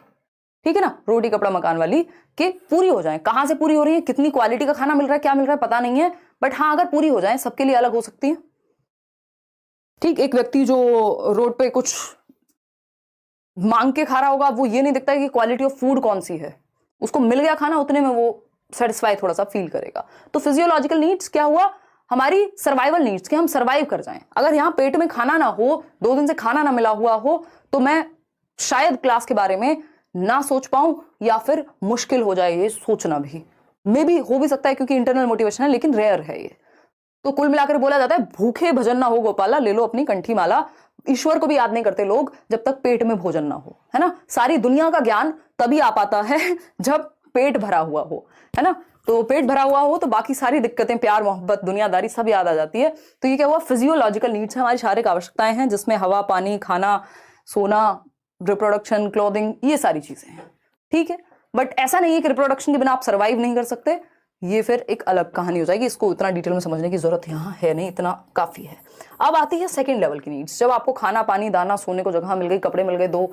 ठीक है ना, रोटी कपड़ा मकान वाली कि पूरी हो जाए। कहां से पूरी हो रही है, कितनी क्वालिटी का खाना मिल रहा है, क्या मिल रहा है, पता नहीं है, बट हाँ अगर पूरी हो जाए, सबके लिए अलग हो सकती है। ठीक, एक व्यक्ति जो रोड पे कुछ मांग के खा रहा होगा, वो ये नहीं देखता है कि क्वालिटी ऑफ फूड कौन सी है, उसको मिल गया खाना, उतने में वो सेटिस्फाई थोड़ा सा फील करेगा। तो फिजियोलॉजिकल नीड्स क्या हुआ? हमारी सर्वाइवल नीड्स, कि हम सर्वाइव कर जाएं। अगर यहाँ पेट में खाना ना हो, 2 दिन से खाना ना मिला हुआ हो, तो मैं शायद क्लास के बारे में ना सोच पाऊं, या फिर मुश्किल हो जाए ये सोचना भी। मे बी हो भी सकता है क्योंकि इंटरनल मोटिवेशन है, लेकिन रेयर है ये। तो कुल मिलाकर बोला जाता है, भूखे भजन ना हो गोपाला, ले लो अपनी कंठी माला। ईश्वर को भी याद नहीं करते लोग जब तक पेट में भोजन ना हो, है ना। सारी दुनिया का ज्ञान तभी आ पाता है जब पेट भरा हुआ हो, है ना। तो पेट भरा हुआ हो तो बाकी सारी दिक्कतें, प्यार मोहब्बत, दुनियादारी सब याद आ जाती है। तो ये क्या हुआ? फिजियोलॉजिकल नीड्स है, हमारी शारीरिक आवश्यकताएं हैं, जिसमें हवा, पानी, खाना, सोना, रिप्रोडक्शन, क्लोथिंग, ये सारी चीजें हैं। ठीक है, बट ऐसा नहीं है कि रिप्रोडक्शन के बिना आप सर्वाइव नहीं कर सकते। ये फिर एक अलग कहानी हो जाएगी, इसको इतना डिटेल में समझने की जरूरत यहाँ है नहीं, इतना काफी है। अब आती है सेकंड लेवल की नीड्स। जब आपको खाना, पानी, दाना, सोने को जगह मिल गई, कपड़े मिल गए, 2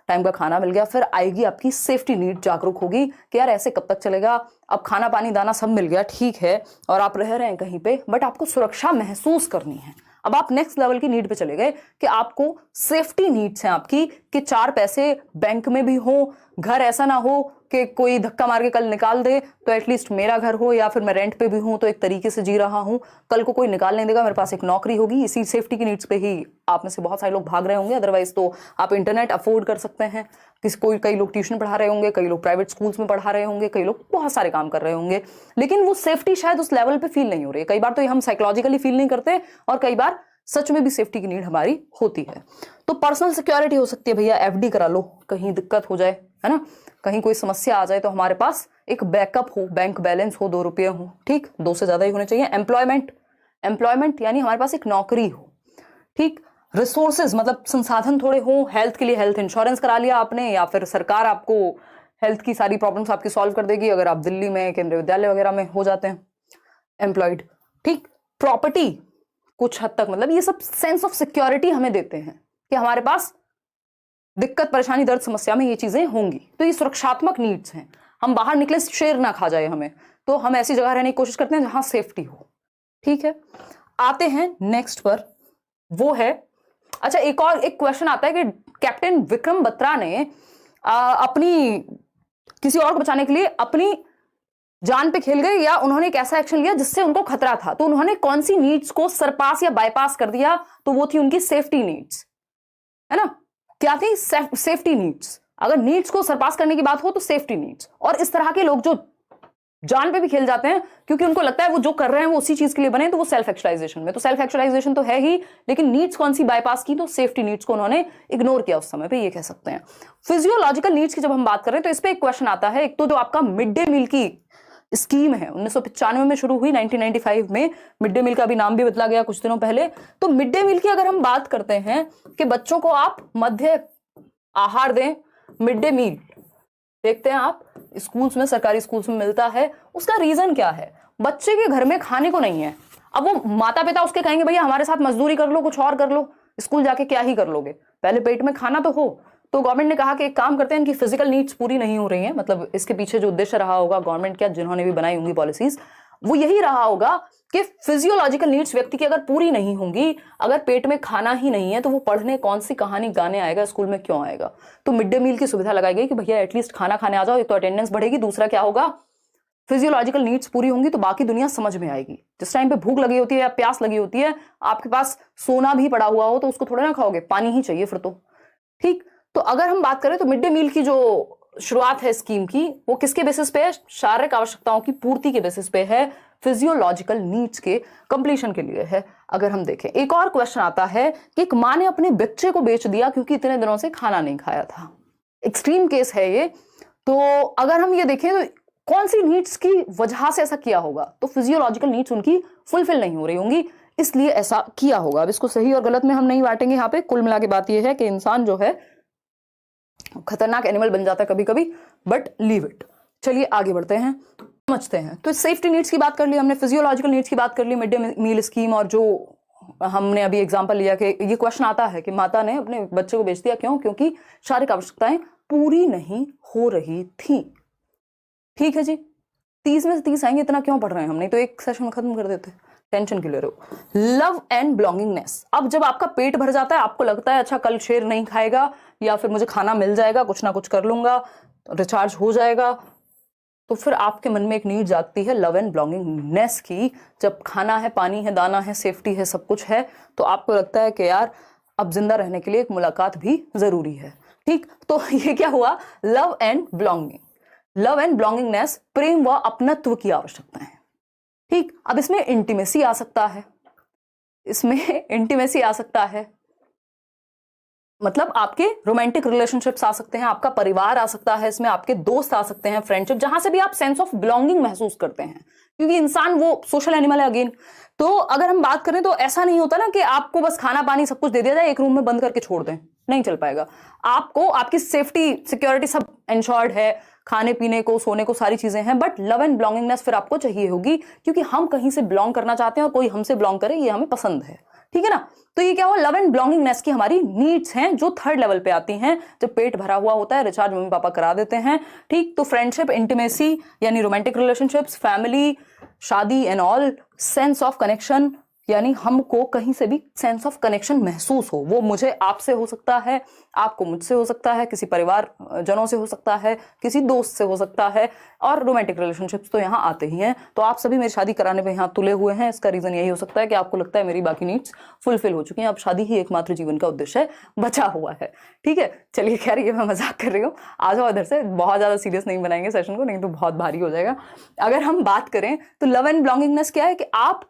टाइम का खाना मिल गया, फिर आएगी आपकी सेफ्टी नीड, जागरूक होगी कि यार ऐसे कब तक चलेगा। अब खाना, पानी, दाना सब मिल गया, ठीक है, और आप रह रहे हैं कहीं पे, बट आपको सुरक्षा महसूस करनी है। अब आप नेक्स्ट लेवल की नीड पे चले गए कि आपको सेफ्टी नीड्स हैं आपकी, कि 4 पैसे बैंक में भी हो, घर ऐसा ना हो कि कोई धक्का मार के कल निकाल दे, तो एटलीस्ट मेरा घर हो, या फिर मैं रेंट पे भी हूं तो एक तरीके से जी रहा हूं, कल को कोई निकाल नहीं देगा, मेरे पास एक नौकरी होगी। इसी सेफ्टी की नीड्स पे ही आप में से बहुत सारे लोग भाग रहे होंगे। अदरवाइज तो आप इंटरनेट अफोर्ड कर सकते हैं, कई लोग ट्यूशन पढ़ा रहे होंगे, कई लोग प्राइवेट स्कूल्स में पढ़ा रहे होंगे, कई लोग बहुत सारे काम कर रहे होंगे, लेकिन वो सेफ्टी शायद उस लेवल पे फील नहीं हो रही है। कई बार तो हम साइकोलॉजिकली फील नहीं करते, और कई बार सच में भी सेफ्टी की नीड हमारी होती है। तो पर्सनल सिक्योरिटी हो सकती है, भैया एफडी करा लो, कहीं दिक्कत हो जाए, है ना, कहीं कोई समस्या आ जाए तो हमारे पास एक बैकअप हो, बैंक बैलेंस हो, 2 रुपये हो, ठीक, 2 से ज्यादा ही होने चाहिए। एम्प्लॉयमेंट यानी हमारे पास एक नौकरी हो, ठीक। रिसोर्सेज मतलब संसाधन थोड़े हो, हेल्थ के लिए हेल्थ इंश्योरेंस करा लिया आपने, या फिर सरकार आपको हेल्थ की सारी प्रॉब्लम्स आपकी सॉल्व कर देगी अगर आप दिल्ली में, केंद्रीय विद्यालय वगैरह में हो जाते हैं एम्प्लॉयड, ठीक। प्रॉपर्टी कुछ हद तक, मतलब ये सब सेंस ऑफ सिक्योरिटी हमें देते हैं कि हमारे पास दिक्कत, परेशानी, दर्द, समस्या में ये चीजें होंगी। तो ये सुरक्षात्मक नीड्स हैं। हम बाहर निकले, शेर ना खा जाए हमें, तो हम ऐसी जगह रहने की कोशिश करते हैं जहां सेफ्टी हो, ठीक है। आते हैं नेक्स्ट पर, वो है, अच्छा एक क्वेश्चन आता है कि कैप्टन विक्रम बत्रा ने अपनी किसी और को बचाने के लिए अपनी जान पे खेल गए, या उन्होंने एक ऐसा एक्शन लिया जिससे उनको खतरा था, तो उन्होंने कौन सी नीड्स को सरपास या बाईपास कर दिया? तो वो थी उनकी सेफ्टी नीड्स, है ना। क्या थी? Safety needs. अगर नीड्स को सरपास करने की बात हो तो सेफ्टी नीड्स। और इस तरह के लोग जो जान पे भी खेल जाते हैं क्योंकि उनको लगता है वो जो कर रहे हैं वो उसी चीज के लिए बने, तो वो सेल्फ एक्चुअलाइजेशन में, तो सेल्फ एक्चुअलाइजेशन तो है ही, लेकिन नीड्स कौन सी बाईपास की? तो सेफ्टी नीड्स को उन्होंने इग्नोर किया उस समय पे, ये कह सकते हैं। फिजियोलॉजिकल नीड्स की जब हम बात करें तो इस पे एक क्वेश्चन आता है। एक तो जो आपका मिड डे मील की स्कीम है, 1995 में शुरू हुई, 1995 में मिड डे मील का भी नाम भी बदला गया कुछ दिनों पहले। तो मिड डे मील की अगर हम बात करते हैं कि बच्चों को आप मध्य आहार दें, मिड डे मील देखते हैं आप स्कूल्स में, सरकारी स्कूल्स में मिलता है, उसका रीजन क्या है? बच्चे के घर में खाने को नहीं है। अब वो माता पिता उसके कहेंगे भैया हमारे साथ मजदूरी कर लो, कुछ और कर लो, स्कूल जाके क्या ही कर लोगे, पहले पेट में खाना तो हो। तो गवर्नमेंट ने कहा कि एक काम करते हैं, इनकी फिजिकल नीड्स पूरी नहीं हो रही हैं, मतलब इसके पीछे जो उद्देश्य रहा होगा गवर्नमेंट क्या, जिन्होंने भी बनाई होंगी पॉलिसीज, वो यही रहा होगा कि फिजियोलॉजिकल नीड्स व्यक्ति की अगर पूरी नहीं होंगी, अगर पेट में खाना ही नहीं है, तो वो पढ़ने कौन सी कहानी गाने आएगा, स्कूल में क्यों आएगा। तो मिड डे मील की सुविधा लगाई गई कि भैया एटलीस्ट खाना खाने आ जाओ, एक तो अटेंडेंस बढ़ेगी, दूसरा क्या होगा, फिजियोलॉजिकल नीड्स पूरी होंगी तो बाकी दुनिया समझ में आएगी। जिस टाइम पे भूख लगी होती है या प्यास लगी होती है, आपके पास सोना भी पड़ा हुआ हो तो उसको थोड़ा ना खाओगे, पानी ही चाहिए फिर तो। ठीक, तो अगर हम बात करें तो मिड डे मील की जो शुरुआत है स्कीम की, वो किसके बेसिस पे है, शारीरिक आवश्यकताओं की पूर्ति के बेसिस पे है, फिजियोलॉजिकल नीड्स के कंप्लीशन के लिए है। अगर हम देखें, एक और क्वेश्चन आता है कि एक मां ने अपने बच्चे को बेच दिया क्योंकि इतने दिनों से खाना नहीं खाया था। एक्सट्रीम केस है ये। तो अगर हम ये देखें तो कौन सी नीड्स की वजह से ऐसा किया होगा, तो फिजियोलॉजिकल नीड्स उनकी फुलफिल नहीं हो रही होंगी, इसलिए ऐसा किया होगा। अब इसको सही और गलत में हम नहीं बांटेंगे यहाँ पे, कुल मिला के बात यह है कि इंसान जो है खतरनाक एनिमल बन जाता है कभी कभी, बट लीव इट। चलिए आगे बढ़ते हैं, समझते हैं। तो सेफ्टी नीड्स की बात कर ली हमने, फिजियोलॉजिकल नीड्स की बात कर ली, मिड डे मील स्कीम, और जो हमने अभी एग्जांपल लिया कि ये क्वेश्चन आता है कि माता ने अपने बच्चे को बेच दिया, क्यों, क्योंकि शारीरिक आवश्यकताएं पूरी नहीं हो रही थी। ठीक है जी, 30 में से 30 आएंगे, इतना क्यों पढ़ रहे हैं हम, नहीं तो एक सेशन में खत्म कर देते, टेंशन क्यों ले रहे हो। लव एंड बिलोंगिंगनेस, अब जब आपका पेट भर जाता है, आपको लगता है अच्छा कल शेर नहीं खाएगा, या फिर मुझे खाना मिल जाएगा, कुछ ना कुछ कर लूंगा, रिचार्ज हो जाएगा, तो फिर आपके मन में एक नीड जागती है लव एंड बिलोंगिंगनेस की। जब खाना है, पानी है, दाना है, सेफ्टी है, सब कुछ है, तो आपको लगता है कि यार अब जिंदा रहने के लिए एक मुलाकात भी जरूरी है। ठीक, तो ये क्या हुआ, love and belonging, love and belongingness, प्रेम व अपनत्व की आवश्यकता है। ठीक, अब इसमें इंटीमेसी आ सकता है, इसमें इंटीमेसी आ सकता है, मतलब आपके रोमांटिक रिलेशनशिप्स आ सकते हैं, आपका परिवार आ सकता है, इसमें आपके दोस्त आ सकते हैं, फ्रेंडशिप, जहां से भी आप सेंस ऑफ बिलोंगिंग महसूस करते हैं, क्योंकि इंसान वो सोशल एनिमल है अगेन। तो अगर हम बात करें तो ऐसा नहीं होता ना कि आपको बस खाना पानी सब कुछ दे दिया जाए, एक रूम में बंद करके छोड़ दें, नहीं चल पाएगा। आपको आपकी सेफ्टी सिक्योरिटी सब इंश्योर्ड है, खाने पीने को, सोने को, सारी चीजें हैं, बट लव एंड बिलोंगिंगनेस फिर आपको चाहिए होगी, क्योंकि हम कहीं से बिलोंग करना चाहते हैं और कोई हमसे बिलोंग करे, ये हमें पसंद है। ठीक है ना, तो ये क्या हुआ, लव एंड बिलोंगिंगनेस की हमारी नीड्स हैं जो थर्ड लेवल पे आती हैं, जब पेट भरा हुआ होता है, रिचार्ज मम्मी पापा करा देते हैं। ठीक, तो फ्रेंडशिप, इंटीमेसी यानी रोमांटिक रिलेशनशिप्स, फैमिली, शादी and all, sense of connection यानी हमको कहीं से भी सेंस ऑफ कनेक्शन महसूस हो, वो मुझे आपसे हो सकता है, आपको मुझसे हो सकता है, किसी परिवार जनों से हो सकता है, किसी दोस्त से हो सकता है, और रोमांटिक रिलेशनशिप्स तो यहाँ आते ही हैं। तो आप सभी मेरी शादी कराने पे यहाँ तुले हुए हैं, इसका रीजन यही हो सकता है कि आपको लगता है मेरी बाकी नीड्स फुलफिल हो चुकी हैं, अब शादी ही एकमात्र जीवन का उद्देश्य बचा हुआ है। ठीक है, चलिए खैर ये मैं मजाक कर रही हूँ, आ जाओ इधर से, बहुत ज्यादा सीरियस नहीं बनाएंगे सेशन को, नहीं तो बहुत भारी हो जाएगा। अगर हम बात करें तो लव एंड बिलोंगिंगनेस क्या है कि आप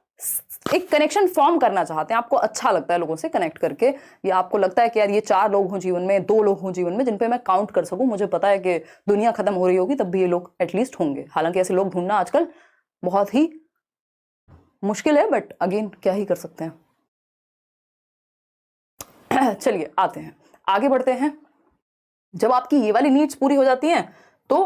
एक कनेक्शन फॉर्म करना चाहते हैं, आपको अच्छा लगता है लोगों से कनेक्ट करके, या आपको लगता है कि यार ये 4 लोग हों जीवन में, 2 लोग हों जीवन में जिन पे मैं काउंट कर सकूं, मुझे पता है कि दुनिया खत्म हो रही होगी तब भी ये लोग एटलीस्ट होंगे। हालांकि ऐसे लोग ढूंढना आजकल बहुत ही मुश्किल है, बट अगेन क्या ही कर सकते हैं। चलिए आते हैं, आगे बढ़ते हैं। जब आपकी ये वाली नीड्स पूरी हो जाती हैं तो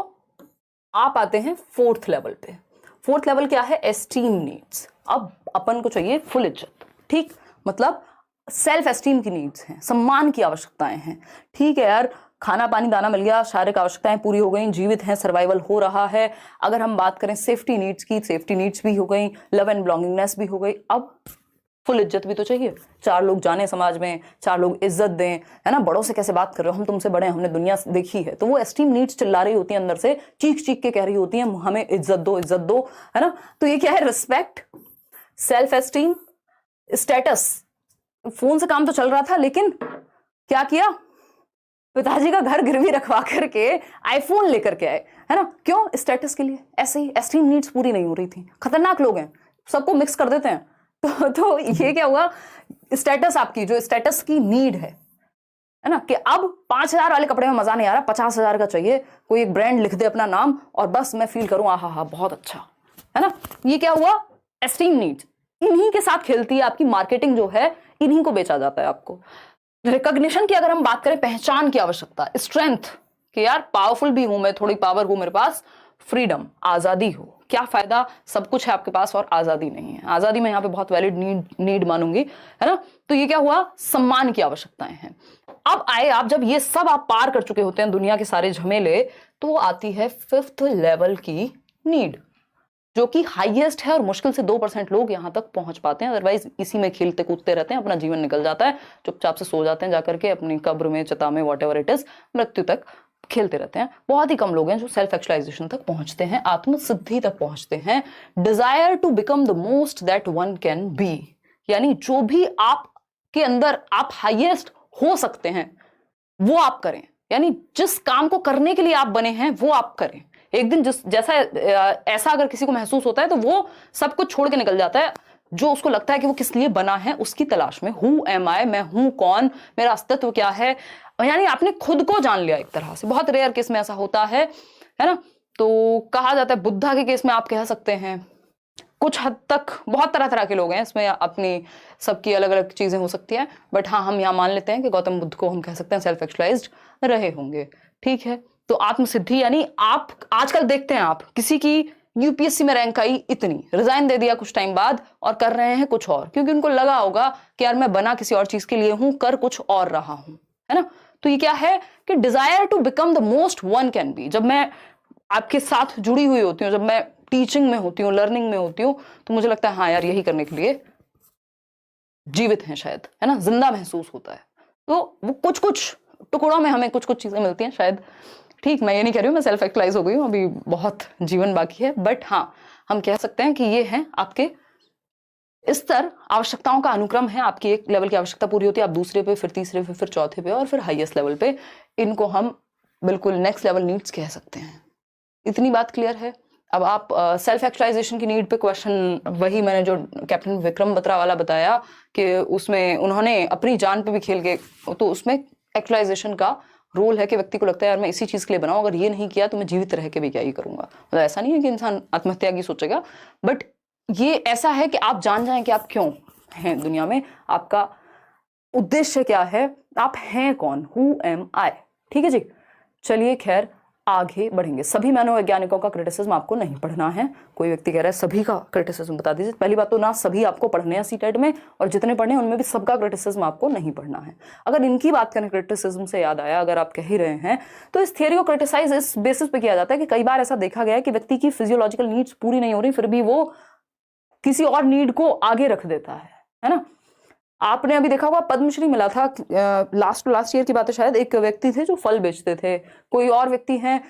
आप आते हैं 4th लेवल पे। 4th लेवल क्या है, एस्टीम नीड्स। अब अपन को चाहिए फुल इज्जत। ठीक, मतलब सेल्फ एस्टीम की नीड्स हैं, सम्मान की आवश्यकताएं हैं। ठीक है यार, खाना पानी दाना मिल गया, शारीरिक आवश्यकताएं पूरी हो गई, जीवित हैं, सर्वाइवल हो रहा है। अगर हम बात करें सेफ्टी नीड्स की, सेफ्टी नीड्स भी हो गई, लव एंड बिलोंगिंगनेस भी हो गई, अब फुल इज्जत भी तो चाहिए, 4 लोग जाने समाज में, 4 लोग इज्जत दें, है ना, बड़ों से कैसे बात कर रहे हो, हम तुमसे बड़े हैं, हमने दुनिया देखी है। तो वो एस्टीम नीड्स चिल्ला रही होती है अंदर से, चीख चीख के कह रही होती है हमें इज्जत दो, इज्जत दो, है ना। तो ये क्या है, respect, self esteem, status. Phone से काम तो चल रहा था, लेकिन क्या किया, पिताजी का घर गिरवी रखवा करके आईफोन लेकर के आए, है ना, क्यों, स्टेटस के लिए। ऐसे ही एस्टीम नीड्स पूरी नहीं हो रही थी। खतरनाक लोग हैं, सबको मिक्स कर देते हैं। तो ये क्या हुआ, स्टेटस, आपकी जो स्टेटस की नीड है ना, कि अब 5,000 वाले कपड़े में मजा नहीं आ रहा, 50,000 का चाहिए, कोई एक ब्रांड लिख दे अपना नाम और बस मैं फील करूं आहा हा बहुत अच्छा, है ना। ये क्या हुआ, एस्टीम नीड्स। इन्हीं के साथ खेलती है आपकी मार्केटिंग जो है, इन्हीं को बेचा जाता है आपको। रिकॉग्निशन की अगर हम बात करें, पहचान की आवश्यकता, स्ट्रेंथ, कि यार पावरफुल भी हूं मैं, थोड़ी पावर हो मेरे पास, फ्रीडम, आजादी हो, क्या फायदा, सब कुछ है आपके पास और आजादी नहीं है। आजादी मैं यहाँ पे बहुत वैलिड नीड मानूंगी, है ना। तो ये क्या हुआ, सम्मान की आवश्यकताएं हैं। अब आए आप, जब ये सब आप पार कर चुके होते हैं दुनिया के सारे झमेले, तो आती है 5th लेवल की नीड, जो कि हाईएस्ट है और मुश्किल से 2% लोग यहां तक पहुंच पाते हैं। अदरवाइज इसी में खेलते कूदते रहते हैं, अपना जीवन निकल जाता है, चुपचाप से सो जाते हैं जाकर के अपनी कब्र में, चिता में, व्हाटएवर इट इज, मृत्यु तक खेलते रहते हैं। बहुत ही कम लोग हैं जो सेल्फ एक्चुअलाइजेशन तक पहुंचते हैं, आत्मसिद्धि तक पहुंचते हैं। Desire to become the most that one can be, यानी जो भी आपके अंदर आप हाईएस्ट हो सकते हैं वो आप करें, यानी जिस काम को करने के लिए आप बने हैं वो आप करें। एक दिन ऐसा अगर किसी को महसूस होता है तो वो सब कुछ छोड़ के निकल जाता है, जो उसको लगता है कि वो किस लिए बना है उसकी तलाश में। हु एम आई, मैं हूं कौन, मेरा अस्तित्व क्या है, यानी आपने खुद को जान लिया एक तरह से। बहुत रेयर केस में ऐसा होता है ना। तो कहा जाता है, बुद्धा के केस में आप कह सकते हैं, कुछ हद तक बहुत तरह तरह के लोग हैं, इसमें अपनी सबकी अलग अलग चीजें हो सकती है, बट हाँ हम यहाँ मान लेते हैं कि गौतम बुद्ध को हम कह सकते हैं सेल्फ एक्चुअलाइज्ड रहे होंगे, ठीक है। तो आत्मसिद्धि, यानी आप आजकल देखते हैं, आप किसी की यूपीएससी में रैंक आई इतनी, रिजाइन दे दिया कुछ टाइम बाद और कर रहे हैं कुछ और, क्योंकि उनको लगा होगा कि यार मैं बना किसी और चीज के लिए हूं, कर कुछ और रहा हूं, है ना। तो ये क्या है कि desire to become the most one can be. जब मैं आपके साथ जुड़ी हुई होती हूँ, जब मैं टीचिंग में होती हूँ, लर्निंग में होती हूँ, तो मुझे लगता है हाँ यार यही करने के लिए जीवित हैं शायद, है ना, जिंदा महसूस होता है। तो वो कुछ कुछ टुकड़ों में हमें कुछ कुछ चीजें मिलती हैं शायद। ठीक, मैं ये नहीं कह रही हूँ मैं सेल्फ एक्चुअलाइज हो गई हूँ, अभी बहुत जीवन बाकी है, बट हाँ हम कह सकते हैं कि ये है आपके स्तर, आवश्यकताओं का अनुक्रम है। आपकी एक लेवल की आवश्यकता पूरी होती है, आप दूसरे पे, फिर तीसरे पे, फिर चौथे पे और फिर हाईएस्ट लेवल पे। इनको हम बिल्कुल नेक्स्ट लेवल नीड्स कह सकते हैं। इतनी बात क्लियर है। अब आप सेल्फ एक्चुअलाइजेशन की नीड पे क्वेश्चन, वही मैंने जो कैप्टन विक्रम बत्रा वाला बताया कि उसमें उन्होंने अपनी जान पे भी खेल के, तो उसमें एक्चुअलाइजेशन का रोल है कि व्यक्ति को लगता है यार मैं इसी चीज के लिए बनाऊं, अगर ये नहीं किया तो मैं जीवित रह के भी क्या ही करूंगा। मतलब ऐसा नहीं है कि इंसान आत्महत्या की सोचेगा, बट ये ऐसा है कि आप जान जाएं कि आप क्यों हैं दुनिया में, आपका उद्देश्य क्या है, आप हैं कौन, हु एम आई। ठीक है जी, चलिए खैर आगे बढ़ेंगे। सभी मनोवैज्ञानिकों का क्रिटिसिज्म आपको नहीं पढ़ना है। कोई व्यक्ति कह रहा है सभी का क्रिटिसिज्म बता दीजिए। पहली बात तो ना सभी आपको पढ़ने हैं सीटेट में, और जितने पढ़ने हैं उनमें भी सबका क्रिटिसिज्म आपको नहीं पढ़ना है। अगर इनकी बात करें, क्रिटिसिज्म से याद आया, अगर आप कह ही रहे हैं तो इस थियरी को क्रिटिसाइज इस बेसिस पे किया जाता है कि कई बार ऐसा देखा गया है कि व्यक्ति की फिजियोलॉजिकल नीड्स पूरी नहीं हो रही, फिर भी वो किसी और नीड को आगे रख देता है ना। आपने अभी देखा होगा पद्मश्री मिला था लास्ट ईयर की बात है शायद, एक व्यक्ति थे जो फल बेचते थे, कोई और व्यक्ति हैं